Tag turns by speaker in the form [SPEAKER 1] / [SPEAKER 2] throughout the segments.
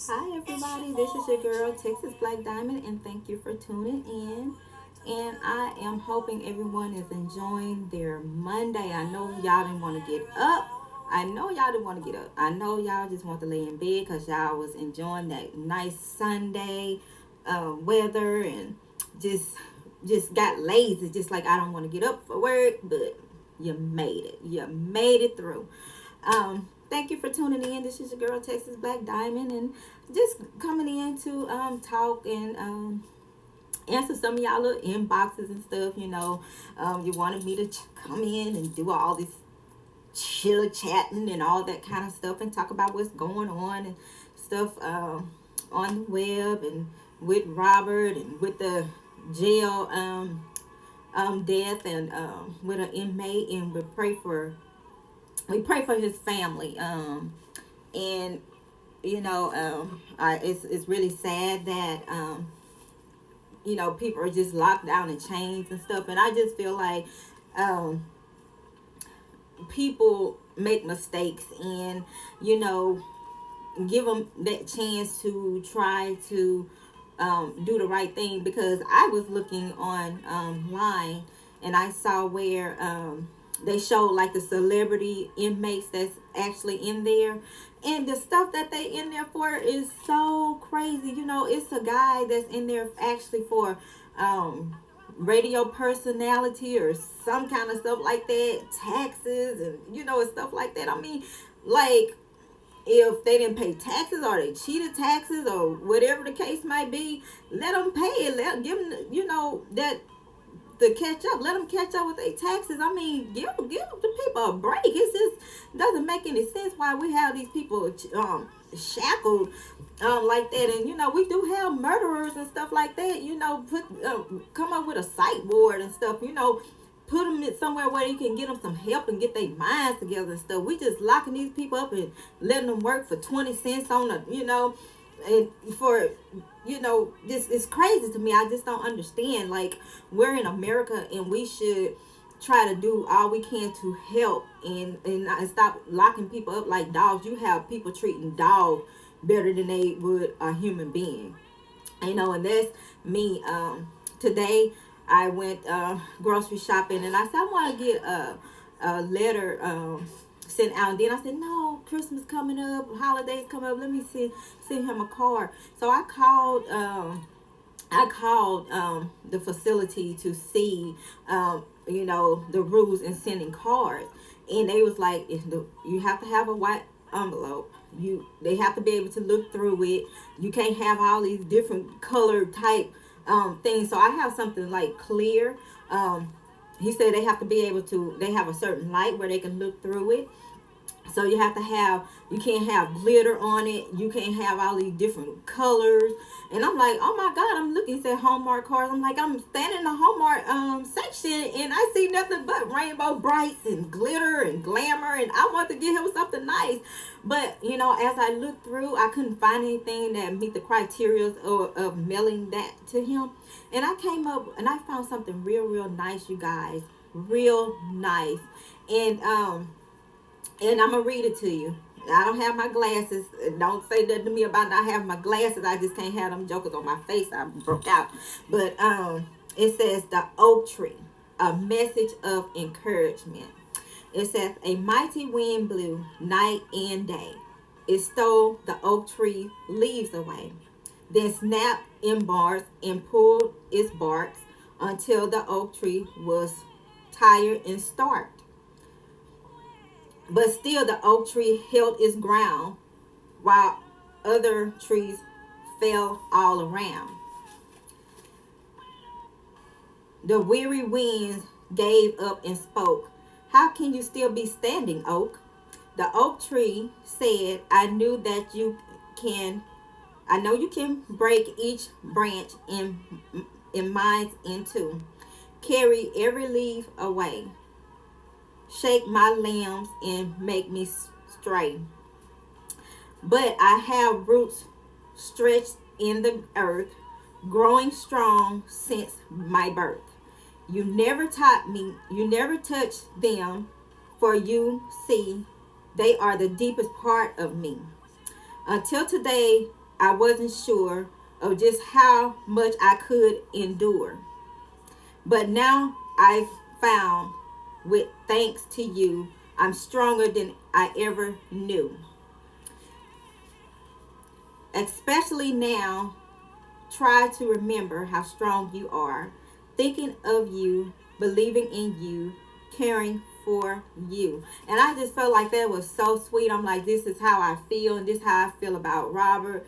[SPEAKER 1] Hi, everybody. This is your girl, Texas Black Diamond, and thank you for tuning in. And I am hoping everyone is enjoying their Monday. I know y'all didn't want to get up. I know y'all didn't want to get up. I know y'all just want to lay in bed because y'all was enjoying that nice Sunday weather and just just got lazy. Just like I don't want to get up for work, but you made it. You made it through. Thank you for tuning in. This is your girl, Texas Black Diamond, and just coming in to talk and answer some of y'all little inboxes and stuff. You wanted me to come in and do all this chill chatting and all that kind of stuff and talk about what's going on and stuff on the web and with Robert and with the jail death and with an inmate, and we pray for his family. And it's really sad that people are just locked down in chains and stuff. And I just feel like um, people make mistakes, and you know give them that chance to try to do the right thing. Because I was looking on line, and I saw where they showed like the celebrity inmates that's actually in there, and the stuff that they in there for is so crazy. It's a guy that's in there actually for um, radio personality or some kind of stuff like that, taxes, and stuff like that. I mean, like, if they didn't pay taxes or they cheated taxes or whatever the case might be, let them pay it. Give them, that to catch up. Let them catch up with their taxes. I mean, give the people a break. It just doesn't make any sense why we have these people shackled like that. And we do have murderers and stuff like that. Put come up with a psych ward and stuff. Put them in somewhere where you can get them some help and get their minds together and stuff. We just locking these people up and letting them work for 20 cents on and for this is crazy to me. I just don't understand. Like, we're in America, and we should try to do all we can to help and stop locking people up like dogs. You have people treating dogs better than they would a human being. And that's me. Today I went grocery shopping, and I said I want to get a letter sent out. And then I said, no, Christmas coming up, holidays coming up. Let me send him a card. So I called the facility to see the rules in sending cards, and they was like, you have to have a white envelope. They have to be able to look through it. You can't have all these different color type things. So I have something like clear. He said they have a certain light where they can look through it. So you can't have glitter on it. You can't have all these different colors. And I'm like, oh my God, I'm looking at Hallmark cards. I'm like, I'm standing in the Hallmark section, and I see nothing but rainbow brights and glitter and glamour. And I want to get him something nice. But, as I looked through, I couldn't find anything that meet the criteria of mailing that to him. And I came up and I found something real, real nice, you guys. Real nice. And I'm gonna read it to you. I don't have my glasses. Don't say nothing to me about not having my glasses. I just can't have them jokers on my face. I broke out. But it says the oak tree, a message of encouragement. It says a mighty wind blew night and day. It stole the oak tree leaves away, then snapped in bars and pulled its barks until the oak tree was tired and starved. But still, the oak tree held its ground while other trees fell all around. The weary winds gave up and spoke. How can you still be standing, oak? The oak tree said, can I know you can break each branch in minds in two. Carry every leaf away. Shake my limbs and make me stray. But I have roots stretched in the earth, growing strong since my birth. You never touched them, for you see, they are the deepest part of me. Until today, I wasn't sure of just how much I could endure. But now I've found, with thanks to you, I'm stronger than I ever knew. Especially now, try to remember how strong you are, thinking of you, believing in you, caring for you. And I just felt like that was so sweet. I'm like, this is how I feel, and this is how I feel about Robert.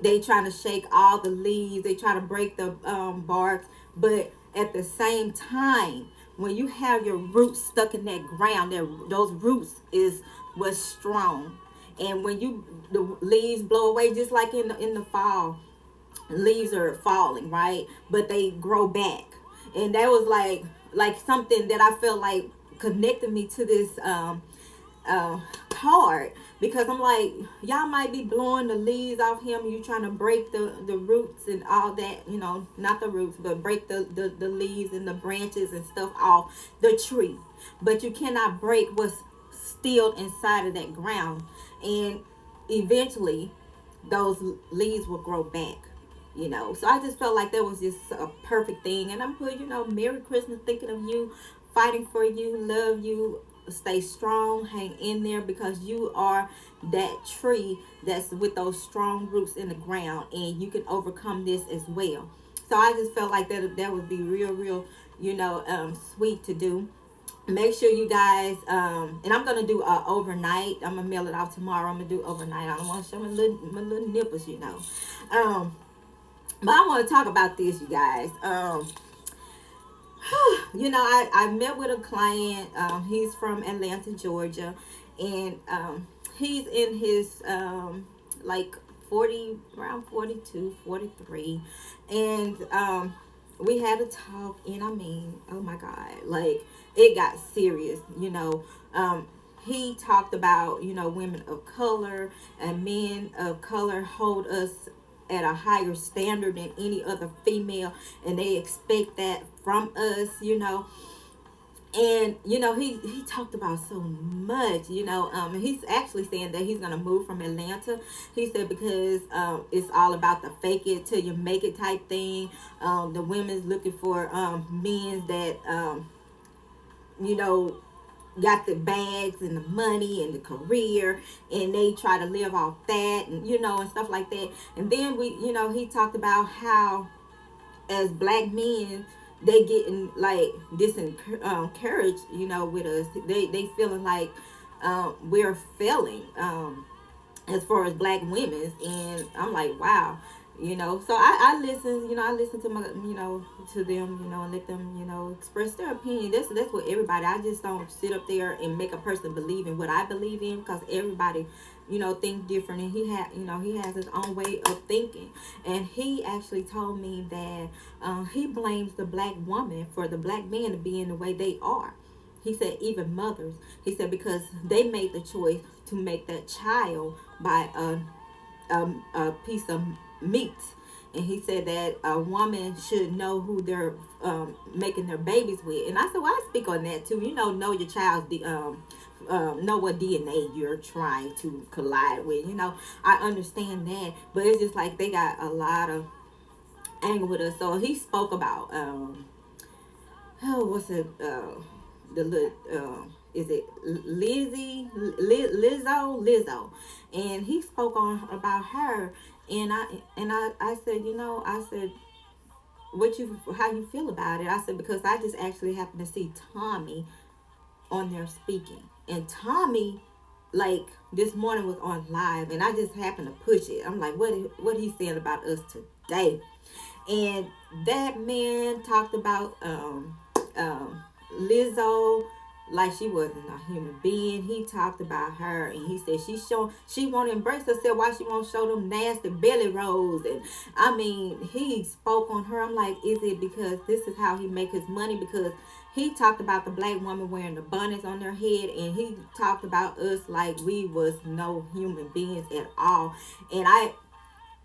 [SPEAKER 1] They trying to shake all the leaves, they try to break the bark, but at the same time, when you have your roots stuck in that ground, those roots is what's strong. And when you the leaves blow away, just like in the fall, leaves are falling, right? But they grow back. And that was like something that I felt like connected me to this card, because I'm like, y'all might be blowing the leaves off him, you trying to break the roots and all that, not the roots, but break the leaves and the branches and stuff off the tree. But you cannot break what's still inside of that ground. And eventually those leaves will grow back. So I just felt like that was just a perfect thing. And I'm putting, Merry Christmas, thinking of you, fighting for you, love you, stay strong, hang in there, because you are that tree that's with those strong roots in the ground, and you can overcome this as well. So I just felt like that would be real, sweet to do. Make sure you guys, and I'm gonna do overnight. I'm gonna mail it out tomorrow. I'm gonna do overnight. I don't want to show my little nipples. But I want to talk about this, you guys. I met with a client. He's from Atlanta, Georgia, and he's in his like 40, around 42, 43, and we had a talk, and I mean, oh my God, like it got serious. He talked about, women of color and men of color hold us at a higher standard than any other female, and they expect that from us. And he talked about so much. He's actually saying that he's gonna move from Atlanta. He said because it's all about the fake it till you make it type thing. The women's looking for men that you know got the bags and the money and the career, and they try to live off that, and stuff like that. And then he talked about how as black men they getting like disencouraged, with us. They feeling like we're failing as far as black women. And I'm like, wow. So I listen, I listen to my, to them, and let them, express their opinion. That's what everybody, I just don't sit up there and make a person believe in what I believe in, because everybody, think different. And he has his own way of thinking. And he actually told me that he blames the black woman for the black man to be in the way they are. He said even mothers. He said because they made the choice to make that child by a piece of meat. And he said that a woman should know who they're making their babies with. And I said, well, I speak on that too. Know your child's know what DNA you're trying to collide with. I understand that, but it's just like they got a lot of anger with us. So he spoke about what's it the little is it Lizzo, and he spoke on about her. And I said, I said, how you feel about it? I said, because I just actually happened to see Tommy on there speaking. And Tommy, like, this morning was on live, and I just happened to push it. I'm like, what he's saying about us today? And that man talked about Lizzo like she wasn't a human being. He talked about her, and he said she won't embrace herself. Why she won't show them nasty belly rolls? And I mean, he spoke on her. I'm like, is it because this is how he make his money? Because he talked about the black woman wearing the bonnets on their head, and he talked about us like we was no human beings at all. And I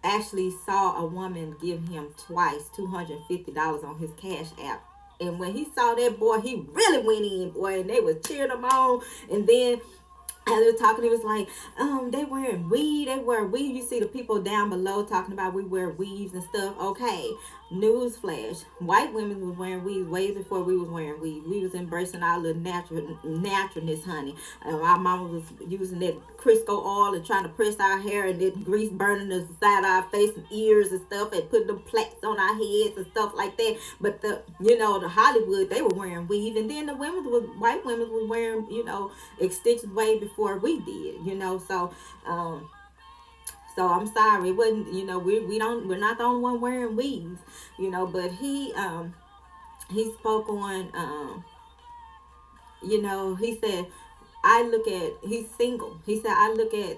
[SPEAKER 1] actually saw a woman give him twice $250 on his Cash App. And when he saw that, boy, he really went in, boy, and they was cheering him on. And then as they were talking, it was like, they wearing weave, they wear weave. You see the people down below talking about we wear weaves and stuff. Okay, newsflash: white women was wearing weaves way before we was wearing weaves. We was embracing our little naturalness, honey. Our mama was using that Crisco oil and trying to press our hair, and that grease burning the side of our face and ears and stuff, and putting the plaits on our heads and stuff like that. But the Hollywood, they were wearing weave, and then the white women was wearing extensions way before we did. So I'm sorry, it wasn't. We're not the only one wearing weaves. But he spoke on he said, he's single. He said, I look at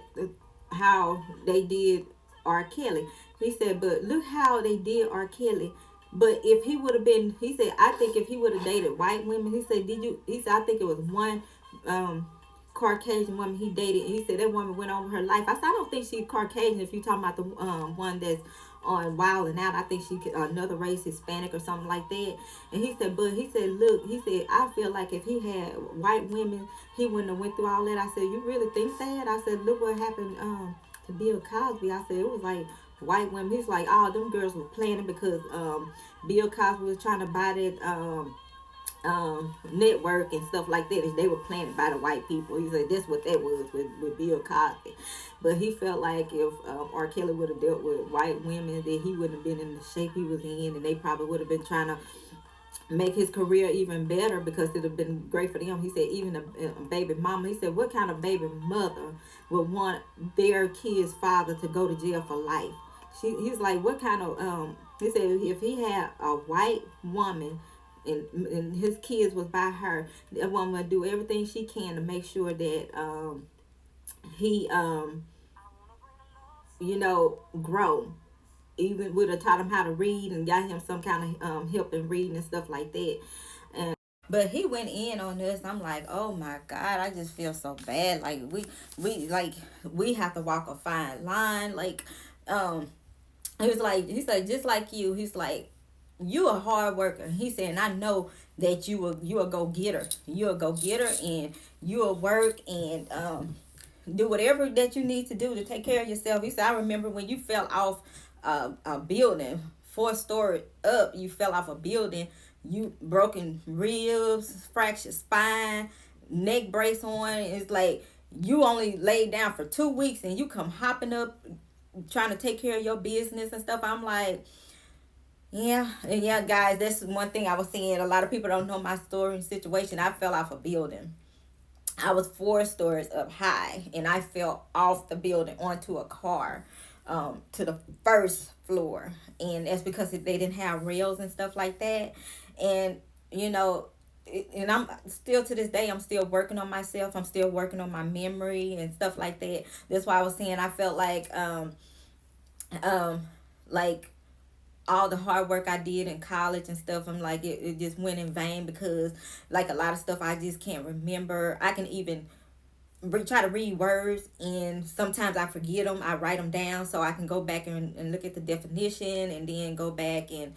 [SPEAKER 1] how they did R. Kelly. He said, but look how they did R. Kelly. But if he would have been, he said, I think if he would have dated white women, he said, I think it was one Caucasian woman he dated. And he said, that woman went on with her life. I said, I don't think she's Caucasian if you're talking about the one that's on Wild and Out. I think she could, another race, Hispanic or something like that. And he said, look, he said, I feel like if he had white women, he wouldn't have went through all that. I said, you really think that? I said, look what happened to Bill Cosby. I said, it was like white women. He's like, oh, them girls were planning because Bill Cosby was trying to buy that network and stuff like that. They were planted by the white people. He said that's what that was with Bill Cosby. But he felt like if R. Kelly would have dealt with white women, that he wouldn't have been in the shape he was in, and they probably would have been trying to make his career even better because it would have been great for them. He said even a baby mama, he said, what kind of baby mother would want their kid's father to go to jail for life? He's like, what kind of he said if he had a white woman and his kids was by her, that woman would do everything she can to make sure that he grow. Even would have taught him how to read and got him some kind of help in reading and stuff like that. And but he went in on this. I'm like, oh my God, I just feel so bad. Like we have to walk a fine line. Like he said, just like you, he's like, you a hard worker. He said, and I know that you a go getter. You a go getter, and you will work and do whatever that you need to do to take care of yourself. He said, I remember when you fell off a building, 4 story up, you fell off a building, you broken ribs, fractured spine, neck brace on. It's like you only laid down for 2 weeks and you come hopping up trying to take care of your business and stuff. I'm like, yeah, and yeah, guys, that's one thing I was saying. A lot of people don't know my story and situation. I fell off a building. I was 4 stories up high, and I fell off the building onto a car, to the first floor, and that's because they didn't have rails and stuff like that, and you know. And I'm still to this day, I'm still working on myself. I'm still working on my memory and stuff like that. That's why I was saying I felt like all the hard work I did in college and stuff, I'm like, it just went in vain because like a lot of stuff I just can't remember. I can even try to read words and sometimes I forget them. I write them down so I can go back and look at the definition and then go back and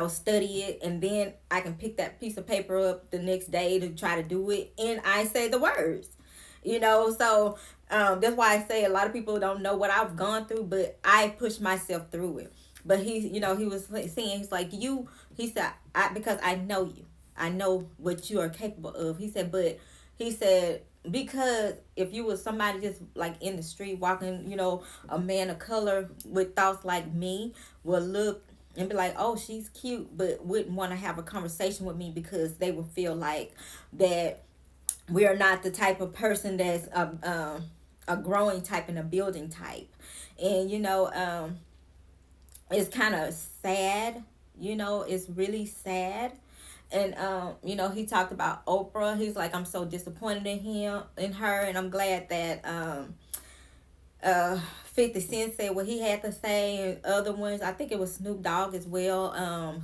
[SPEAKER 1] study it, and then I can pick that piece of paper up the next day to try to do it and I say the words. So that's why I say a lot of people don't know what I've gone through, but I pushed myself through it. But he was saying, he's like, he said, because I know you. I know what you are capable of. He said, but he said, because if you was somebody just like in the street walking, a man of color with thoughts like me will look and be like, oh, she's cute, but wouldn't want to have a conversation with me because they would feel like that we are not the type of person that's a growing type and a building type. And it's kind of sad. It's really sad. And he talked about Oprah. He's like, I'm so disappointed in her, and I'm glad that 50 Cent said what he had to say, and other ones, I think it was Snoop Dogg as well.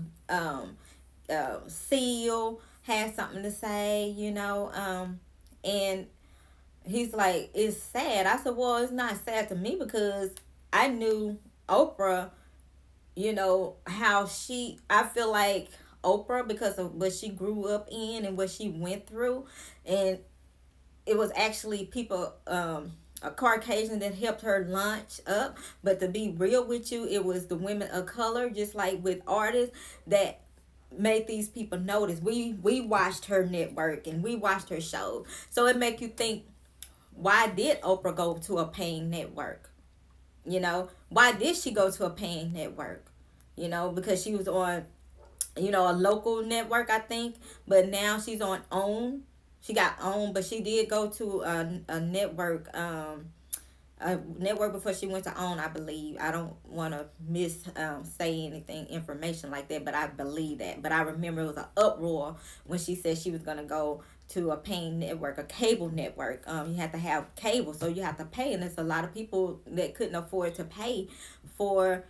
[SPEAKER 1] Seal had something to say, and he's like, it's sad. I said, well, it's not sad to me because I knew Oprah, how I feel like Oprah, because of what she grew up in and what she went through, and it was actually people, a Caucasian that helped her launch up. But to be real with you, it was the women of color, just like with artists, that made these people notice. We watched her network and we watched her shows, so it make you think, why did Oprah go to a paying network? Why did she go to a paying network? Because she was on, a local network, I think, but now she's on OWN. She got OWN, but she did go to a network, before she went to OWN, I believe. I don't want to say anything, information like that, but I believe that. But I remember it was an uproar when she said she was going to go to a paying network, a cable network. You have to have cable, so you have to pay, and there's a lot of people that couldn't afford to pay for,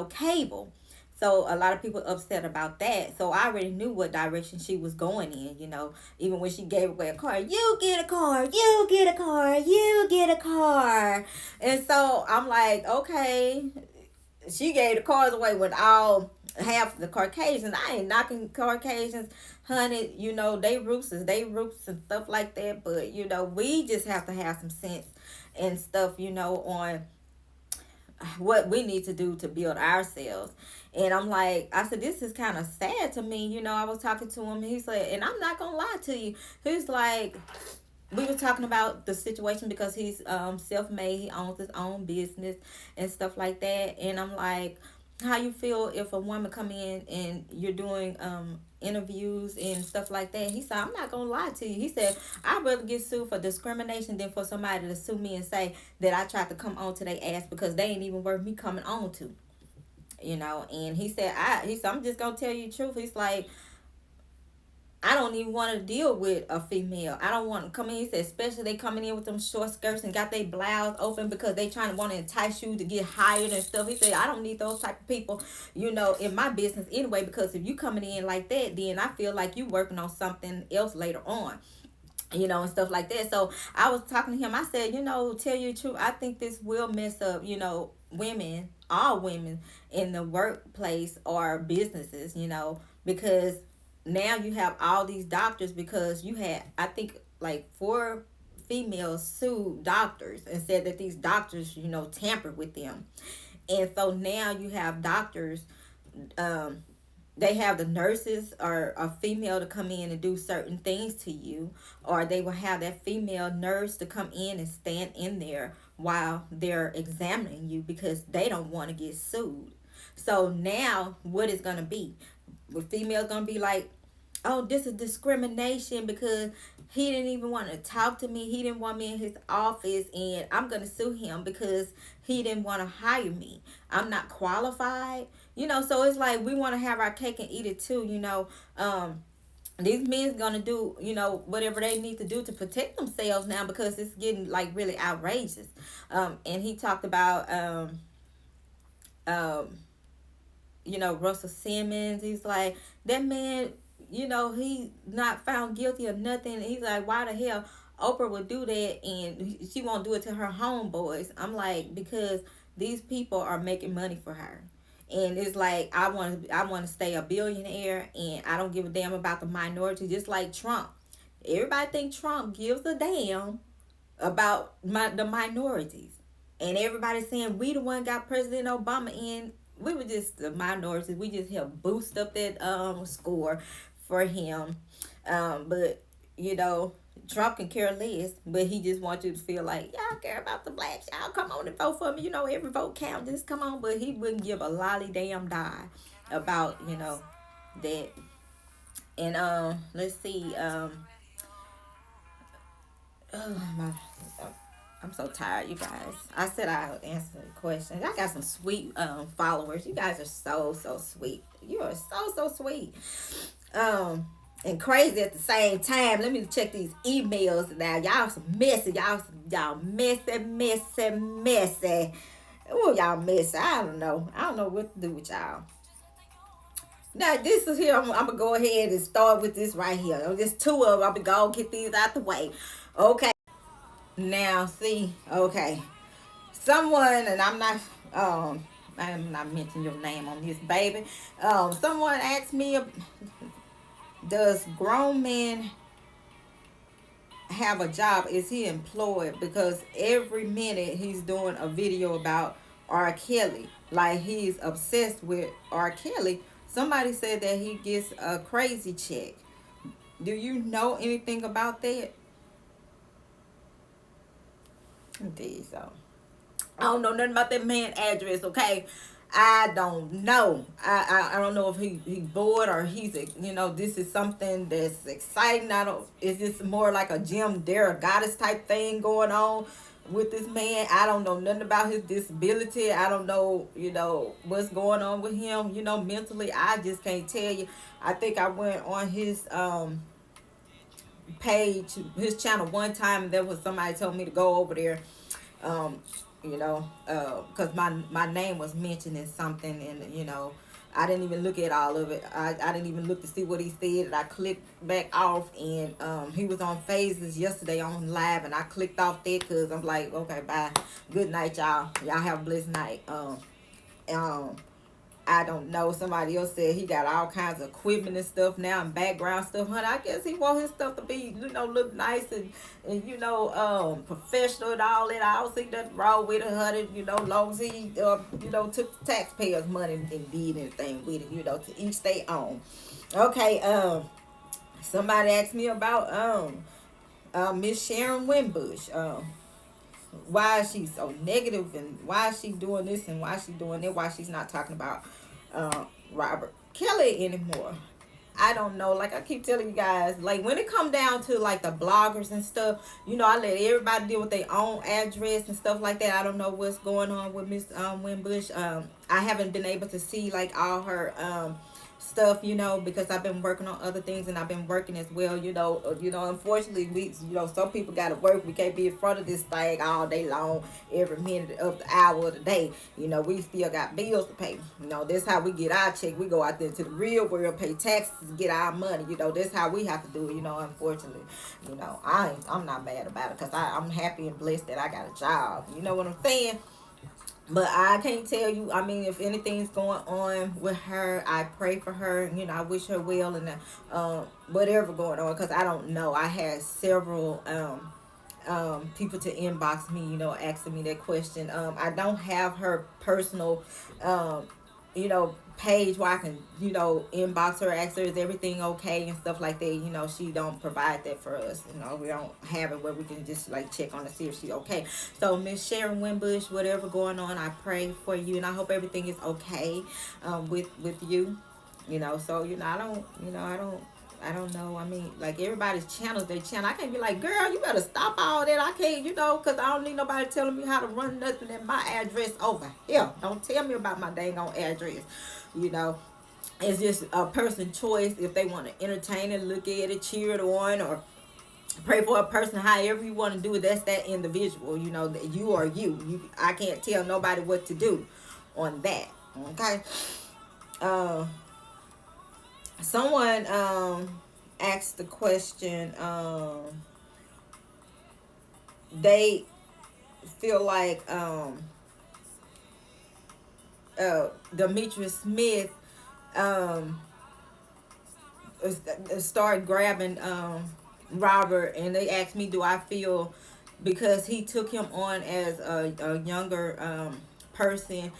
[SPEAKER 1] cable. So a lot of people upset about that. So I already knew what direction she was going in. Even when she gave away a car, you get a car, you get a car, you get a car. And so I'm like, okay, she gave the cars away with all half the Caucasians. I ain't knocking Caucasians, honey. They roots and stuff like that. But we just have to have some sense and stuff, on what we need to do to build ourselves. And I'm like, I said, this is kind of sad to me. I was talking to him, and he said, and I'm not gonna lie to you. He's like, we were talking about the situation because he's self-made. He owns his own business and stuff like that. And I'm like, how you feel if a woman come in and you're doing interviews and stuff like that? He said, I'm not gonna lie to you. He said, I'd rather get sued for discrimination than for somebody to sue me and say that I tried to come on to their ass because they ain't even worth me coming on to. And he said, I'm just gonna tell you the truth. He's like, I don't even want to deal with a female. I don't want to come in. He said, especially they coming in with them short skirts and got their blouse open because they trying to want to entice you to get hired and stuff. He said, I don't need those type of people, in my business anyway, because if you coming in like that, then I feel like you working on something else later on. And stuff like that. So I was talking to him. I said, tell you the truth, I think this will mess up, women, all women in the workplace or businesses, because now you have all these doctors, because you had, I think, like 4 females sued doctors and said that these doctors, tampered with them. And so now you have doctors, um, they have the nurses or a female to come in and do certain things to you, or they will have that female nurse to come in and stand in there while they're examining you because they don't want to get sued. So now what is going to be? The female's going to be like, oh, this is discrimination because he didn't even want to talk to me. He didn't want me in his office, and I'm going to sue him because he didn't want to hire me. I'm not qualified. So it's like we want to have our cake and eat it too. These men's gonna do, whatever they need to do to protect themselves now because it's getting like really outrageous. And he talked about um, Russell Simmons. He's like, that man, he not found guilty of nothing. He's like, why the hell Oprah would do that and she won't do it to her homeboys? I'm like, because these people are making money for her. And it's like, I want to stay a billionaire, and I don't give a damn about the minority. Just like Trump, everybody think Trump gives a damn about the minorities, and everybody's saying we the one got President Obama in. We were just the minorities. We just helped boost up that score for him. But you know, Trump can care less, but he just wants you to feel like y'all care about the blacks. Y'all come on and vote for me. Every vote count. Just come on. But he wouldn't give a lolly damn die about that. And let's see. Oh my. I'm so tired, you guys. I said I would answer questions. I got some sweet followers. You guys are so sweet. You are so sweet. And crazy at the same time. Let me check these emails now. Y'all some messy. Y'all messy. Oh, y'all messy. I don't know. I don't know what to do with y'all. Now this is here. I'm gonna go ahead and start with this right here. There's 2 of them. I'm gonna go get these out the way. Okay. Now see. Okay. Someone, and I'm not mentioning your name on this, baby. Someone asked me, does grown men have a job? Is he employed? Because every minute he's doing a video about R. Kelly. Like he's obsessed with R. Kelly. Somebody said that he gets a crazy check. Do you know anything about that? Indeed, so. I don't know nothing about that man address, okay? I don't know. I don't know if he's bored or this is something that's exciting. I don't, is this more like a Jim Dare goddess type thing going on with this man? I don't know nothing about his disability. I don't know, what's going on with him, mentally. I just can't tell you. I think I went on his page, his channel one time, and there was somebody told me to go over there, um, because my name was mentioned in something, and I didn't even look at all of it. I didn't even look to see what he said. And I clicked back off, and he was on Phases yesterday on live, and I clicked off that because I'm like, okay, bye, good night, y'all. Y'all have a blessed night. Um, I don't know. Somebody else said he got all kinds of equipment and stuff now and background stuff. Honey, I guess he want his stuff to be, look nice and professional and all that. I don't see nothing wrong with it, honey. Long as he, took the taxpayers' money and did anything with it, to each their own. Okay, somebody asked me about Miss Sharon Winbush. Why is she so negative, and why is she doing this and why is she doing that, why she's not talking about Robert Kelly anymore. I don't know. Like I keep telling you guys, like when it come down to like the bloggers and stuff, I let everybody deal with their own address and stuff like that. I don't know what's going on with Miss Winbush. I haven't been able to see like all her stuff, because I've been working on other things, and I've been working as well, unfortunately we, some people gotta work. We can't be in front of this thing all day long, every minute of the hour of the day. We still got bills to pay. That's how we get our check. We go out there to the real world, pay taxes, get our money. That's how we have to do it. Unfortunately, I'm not mad about it, because I'm happy and blessed that I got a job. You know what I'm saying? But I can't tell you. I mean, if anything's going on with her, I pray for her. I wish her well, and whatever going on, because I don't know. I had several people to inbox me, asking me that question. I don't have her personal, page where I can, inbox her, ask her is everything okay and stuff like that. She don't provide that for us. We don't have it where we can just like check on to see if she's okay. So Miss Sharon Winbush, whatever going on, I pray for you, and I hope everything is okay with you. So I don't know. I mean, like everybody's channels, their channel. I can't be like, girl, you better stop all that. I can't, because I don't need nobody telling me how to run nothing at my address over here. Don't tell me about my dang on address. It's just a person's choice if they want to entertain it, look at it, cheer it on, or pray for a person. However you want to do it, that's that individual. That you are you. I can't tell nobody what to do on that. Okay. Someone asked the question, they feel like Demetrius Smith started grabbing Robert, and they asked me, do I feel because he took him on as a younger person,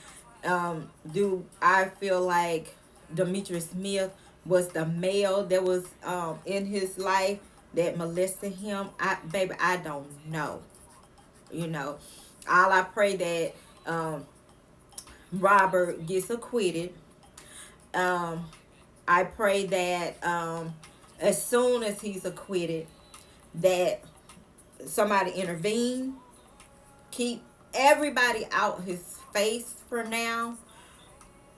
[SPEAKER 1] do I feel like Demetrius Smith was the male that was in his life that molested him? I don't know. All I pray that Robert gets acquitted. I pray that as soon as he's acquitted, that somebody intervene, keep everybody out his face for now.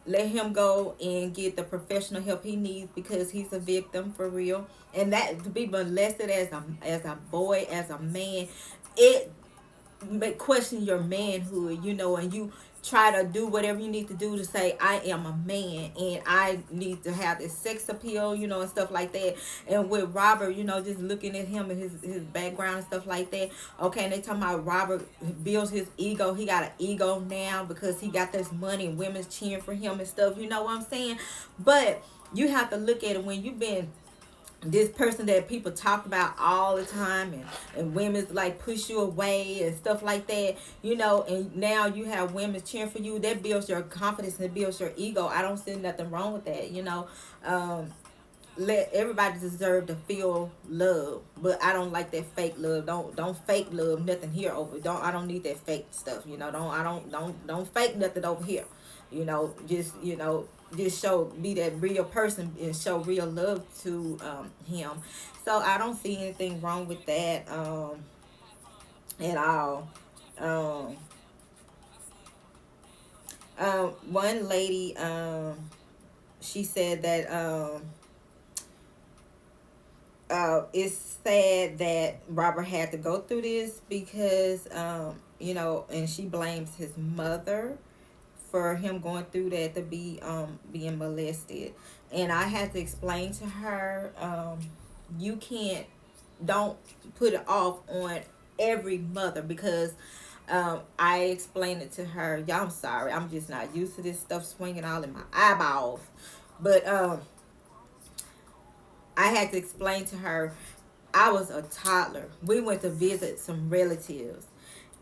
[SPEAKER 1] Let him go and get the professional help he needs, because he's a victim for real. And that to be molested as a boy, as a man, it question your manhood, and you try to do whatever you need to do to say, I am a man and I need to have this sex appeal, and stuff like that. And with Robert, just looking at him and his background and stuff like that. Okay, and they talking about Robert builds his ego. He got an ego now because he got this money and women's cheering for him and stuff. You know what I'm saying? But you have to look at it when you've been this person that people talk about all the time, and women's like push you away and stuff like that, and now you have women cheering for you. That builds your confidence and it builds your ego. I don't see nothing wrong with that. Let everybody deserve to feel love, but I don't like that fake love. Don't fake love nothing here over. I don't need that fake stuff. Don't fake nothing over here. Just show, be that real person and show real love to him. So I don't see anything wrong with that at all. Um, One lady, she said that it's sad that Robert had to go through this because and she blames his mother for him going through that, to be being molested. And I had to explain to her, you can't, don't put it off on every mother, because I explained it to her. Y'all, I'm sorry, I'm just not used to this stuff swinging all in my eyeballs. But I had to explain to her, I was a toddler. We went to visit some relatives,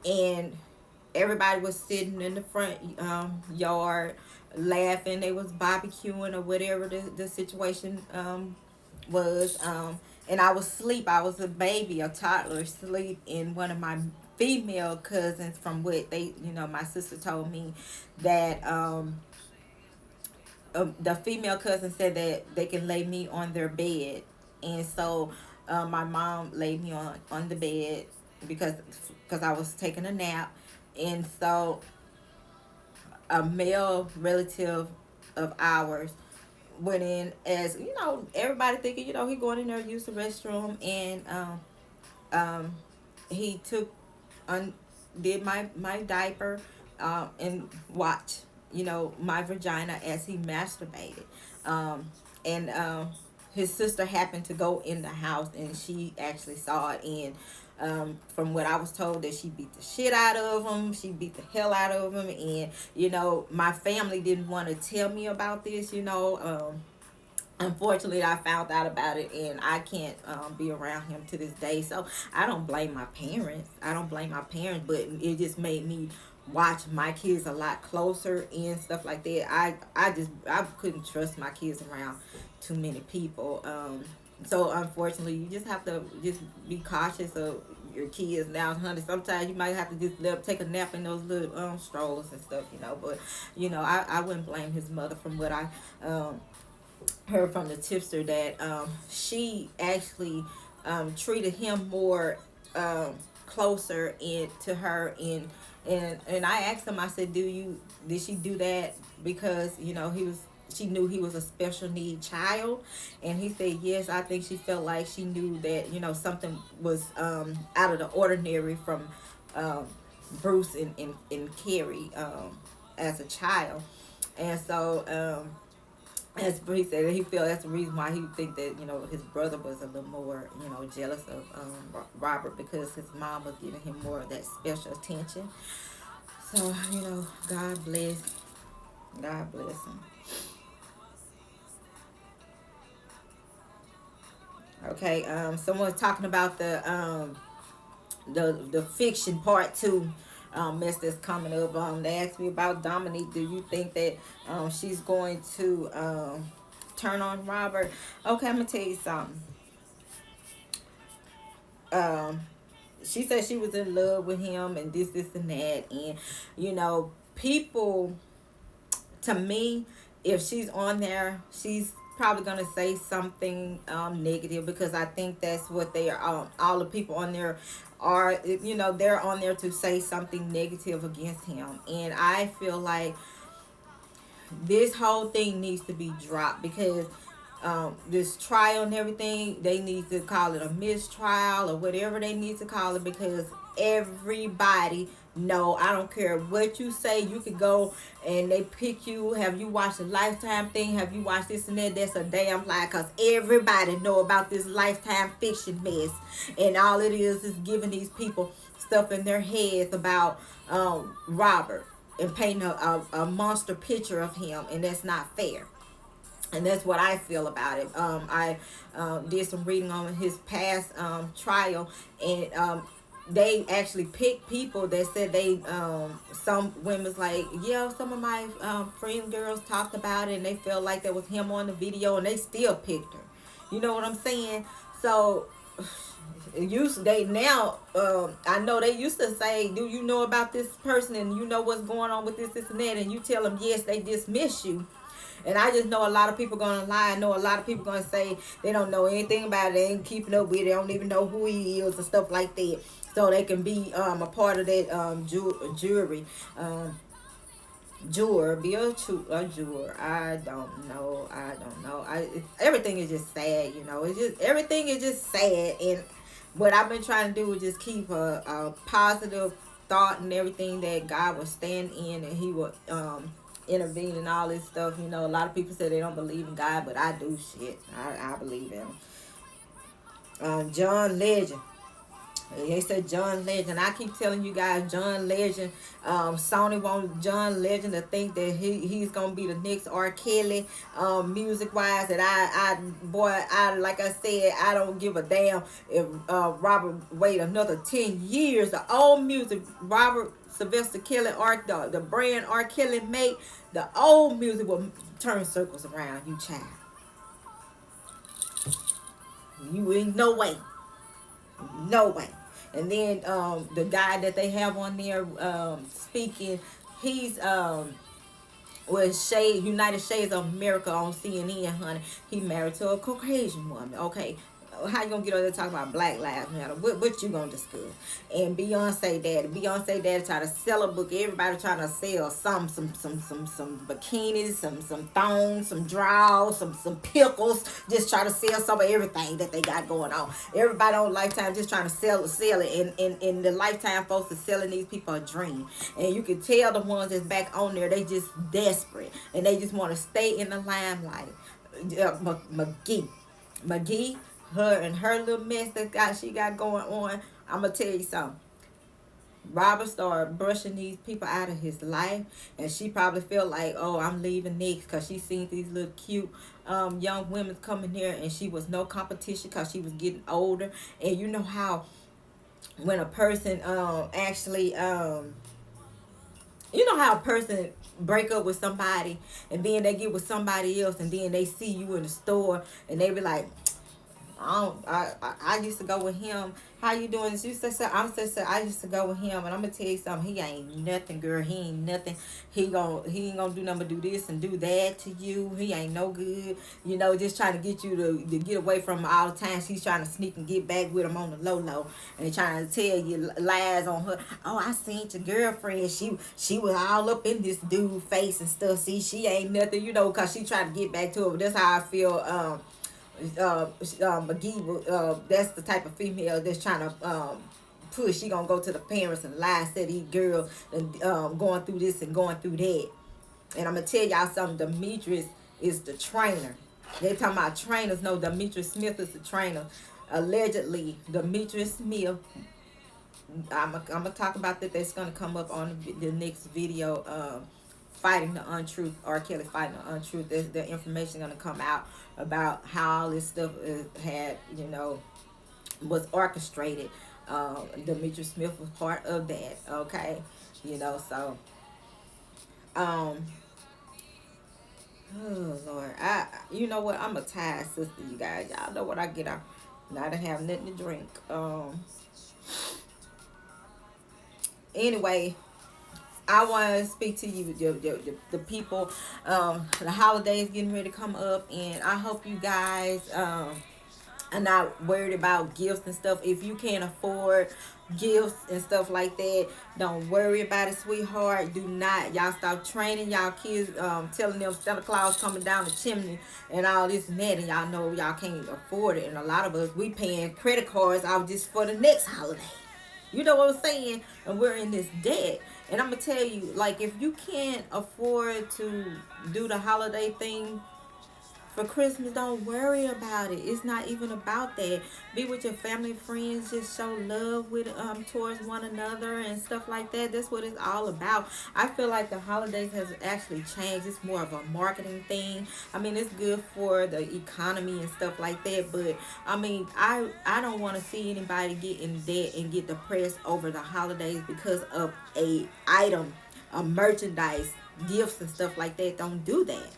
[SPEAKER 1] and everybody was sitting in the front yard laughing. They was barbecuing or whatever the situation was. And I was asleep. I was a baby, a toddler, asleep. And one of my female cousins, from what my sister told me, that the female cousin said that they can lay me on their bed. And so my mom laid me on the bed because I was taking a nap. And so a male relative of ours went in, as everybody thinking, he going in there to use the restroom. And um, he took did my diaper, and watched my vagina as he masturbated. And his sister happened to go in the house, and she actually saw it. And from what I was told, that she beat the shit out of him. She beat the hell out of him. And my family didn't want to tell me about this. Unfortunately, I found out about it, and I can't be around him to this day. So I don't blame my parents. But it just made me watch my kids a lot closer and stuff like that. I couldn't trust my kids around too many people. So unfortunately, you just have to just be cautious of your kids now, honey. Sometimes you might have to just let them take a nap in those little strollers and stuff. But I wouldn't blame his mother. From what I heard from the tipster, that she actually treated him more closer in to her. And I asked him, I said, did she do that because she knew he was a special need child? And he said yes. I think she felt like she knew that something was out of the ordinary from Bruce and Carrie as a child. And so as he said, he felt that's the reason why he think that his brother was a little more jealous of Robert, because his mom was giving him more of that special attention. So God bless him. Okay, someone's talking about the fiction part two mess that's coming up. They asked me about Dominique. Do you think that she's going to turn on Robert? Okay, I'm gonna tell you something. Um, she said she was in love with him and this, and that, and people, to me, if she's on there, she's probably gonna say something negative, because I think that's what they are. All the people on there are, they're on there to say something negative against him. And I feel like this whole thing needs to be dropped, because this trial and everything, they need to call it a mistrial or whatever they need to call it, because everybody know, I don't care what you say, you could go and they pick you. Have you watched the Lifetime thing? Have you watched this and that? That's a damn lie, because everybody know about this Lifetime fiction mess. And all it is giving these people stuff in their heads about Robert, and painting a monster picture of him, and that's not fair. And that's what I feel about it. I did some reading on his past trial, and they actually picked people that said they some women's like, yeah, some of my friend girls talked about it and they felt like that was him on the video, and they still picked her. You know what I'm saying? So used they now I know they used to say, do you know about this person, and you know what's going on with this and that, and you tell them yes, they dismiss you. And I just know a lot of people gonna lie. I know a lot of people gonna say they don't know anything about it, they ain't keeping up with it, they don't even know who he is and stuff like that, so they can be a part of that jury. Juror, be a juror. I don't know. Everything is just sad, you know. It's just everything is just sad, and what I've been trying to do is just keep a positive thought and everything, that God will stand in and He will intervene and all this stuff. You know, a lot of people say they don't believe in God, but I do. Shit, I believe in Him. John Legend. They said John Legend. I keep telling you guys, John Legend. Sony wants John Legend to think that he's gonna be the next R. Kelly, music wise. That I like I said, I don't give a damn if Robert wait another 10 years. The old music, Robert Sylvester Kelly, the brand R. Kelly made, the old music will turn circles around you, child. You ain't no way. No way. And then the guy that they have on there speaking, he's with United Shades of America on CNN, honey. He married to a Caucasian woman. Okay. How you gonna get over there talking about Black Lives Matter? What you gonna discuss? And Beyonce daddy try to sell a book. Everybody trying to sell some bikinis, some thongs, some draws, some pickles. Just try to sell some of everything that they got going on. Everybody on Lifetime just trying to sell it. And the Lifetime folks are selling these people a dream. And you can tell the ones that's back on there, they just desperate and they just want to stay in the limelight. McGee, her and her little mess that she got going on. I'm gonna tell you something. Robert started brushing these people out of his life, and she probably felt like, oh, I'm leaving next, because she seen these little cute young women coming here, and she was no competition because she was getting older. And you know how when a person actually you know how a person break up with somebody and then they get with somebody else, and then they see you in the store and they be like, I used to go with him. How you doing? You said, I used to go with him, and I'm gonna tell you something. He ain't nothing, girl. He ain't nothing. He ain't gonna do nothing but do this and do that to you. He ain't no good. You know, just trying to get you to get away from him all the time. She's trying to sneak and get back with him on the low, and trying to tell you lies on her. Oh, I seen your girlfriend. She was all up in this dude's face and stuff. See, she ain't nothing. You know, cause she tried to get back to him. That's how I feel. McGee, that's the type of female that's trying to push. She gonna go to the parents and lie, say these girls and going through this and going through that. And I'm gonna tell y'all something. Demetrius is the trainer. They talking about trainers. No, Demetrius Smith is the trainer. Allegedly, Demetrius Smith. I'm gonna talk about that. That's gonna come up on the next video. Fighting the untruth, R. Kelly fighting the untruth. The information gonna come out about how all this stuff was orchestrated. Demetrius Smith was part of that. Okay, so oh Lord, you know what? I'm a tired sister, you guys. Y'all know what I get out. Now I don't have nothing to drink. Anyway, I want to speak to you, the people. The holidays getting ready to come up, and I hope you guys are not worried about gifts and stuff. If you can't afford gifts and stuff like that, don't worry about it, sweetheart. Do not. Y'all stop training y'all kids, telling them Santa Claus coming down the chimney and all this and that, and y'all know y'all can't afford it. And a lot of us, we paying credit cards out just for the next holiday. You know what I'm saying? And we're in this debt. And I'm going to tell you, like, if you can't afford to do the holiday thing for Christmas, don't worry about it. It's not even about that. Be with your family, friends, just show love with towards one another and stuff like that. That's what it's all about. I feel like the holidays has actually changed. It's more of a marketing thing. I mean, it's good for the economy and stuff like that, but I mean, I don't want to see anybody get in debt and get depressed over the holidays because of a item, a merchandise, gifts and stuff like that. Don't do that.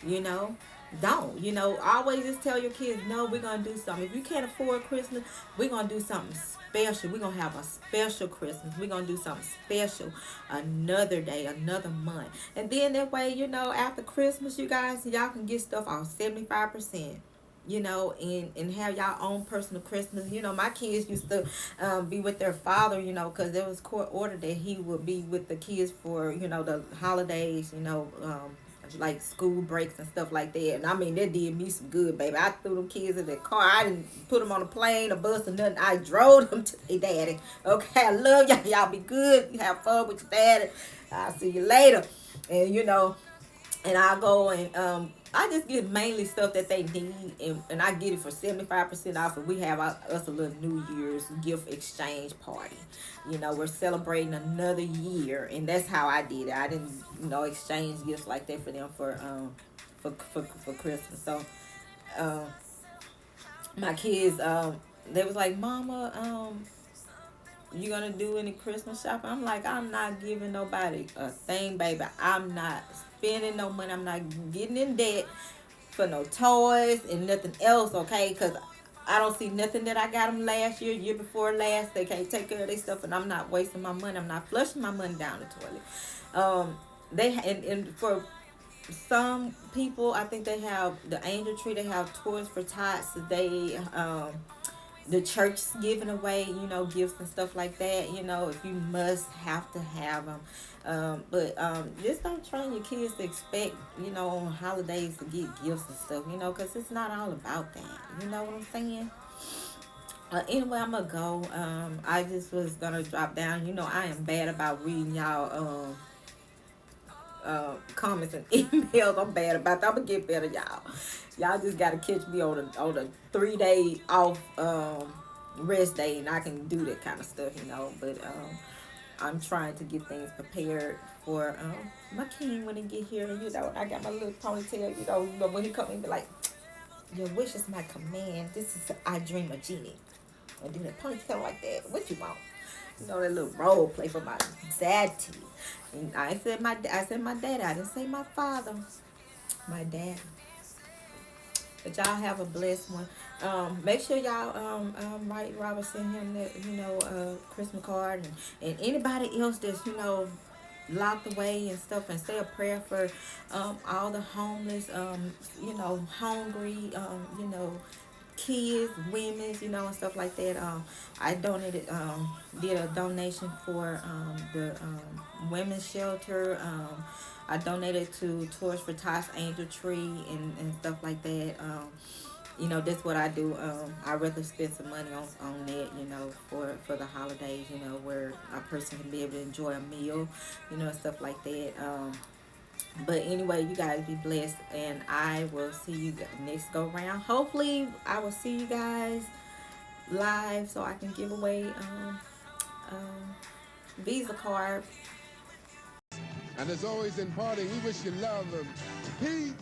[SPEAKER 1] You know, don't. Always just tell your kids, no, we're gonna do something. If you can't afford Christmas, we're gonna do something special. We're gonna have a special Christmas. We're gonna do something special another day, another month. And then that way, after Christmas, you guys, y'all can get stuff off 75%. And have y'all own personal Christmas. My kids used to be with their father, because there was court order that he would be with the kids for, the holidays, like school breaks and stuff like that. And I mean, that did me some good, baby. I threw them kids in the car. I didn't put them on a plane, a bus, or nothing. I drove them to their daddy. Okay, I love y'all. Y'all be good. You have fun with your daddy. I'll see you later. And and I go and I just get mainly stuff that they need, and I get it for 75% off. And we have us a little New Year's gift exchange party. We're celebrating another year, and that's how I did it. I didn't exchange gifts like that for them for Christmas. So my kids they was like, Mama, you gonna do any Christmas shopping? I'm like, I'm not giving nobody a thing, baby. I'm not spending no money. I'm not getting in debt for no toys and nothing else, okay? Because I don't see nothing that I got them last year before last. They can't take care of their stuff, and I'm not wasting my money. I'm not flushing my money down the toilet. And for some people, I think they have the Angel Tree. They have Toys for Tots. They the church giving away, gifts and stuff like that. If you must have to have them. But just don't train your kids to expect, on holidays to get gifts and stuff, because it's not all about that. You know what I'm saying? Anyway, I'm going to go. I just was going to drop down. I am bad about reading y'all comments and emails. I'm bad about that. I'm going to get better, y'all. Y'all just got to catch me on a 3-day off rest day, and I can do that kind of stuff, But I'm trying to get things prepared for my king when he get here. I got my little ponytail, when he come in, be like, your wish is my command. This is I dream of genie. And do that ponytail like that. What you want? That little role play for my daddy. And I said my daddy. I didn't say my father. My dad. But y'all have a blessed one. Make sure y'all write Robert, send him that Christmas card, and anybody else that's locked away and stuff, and say a prayer for all the homeless, hungry, kids, women, and stuff like that. I did a donation for the women's shelter. I donated to Toys for Tots, Angel Tree, and stuff like that. That's what I do. I rather spend some money on that, for the holidays, where a person can be able to enjoy a meal, and stuff like that. But anyway, you guys be blessed, and I will see you next go round. Hopefully, I will see you guys live so I can give away Visa card.
[SPEAKER 2] And as always in parting, we wish you love and peace.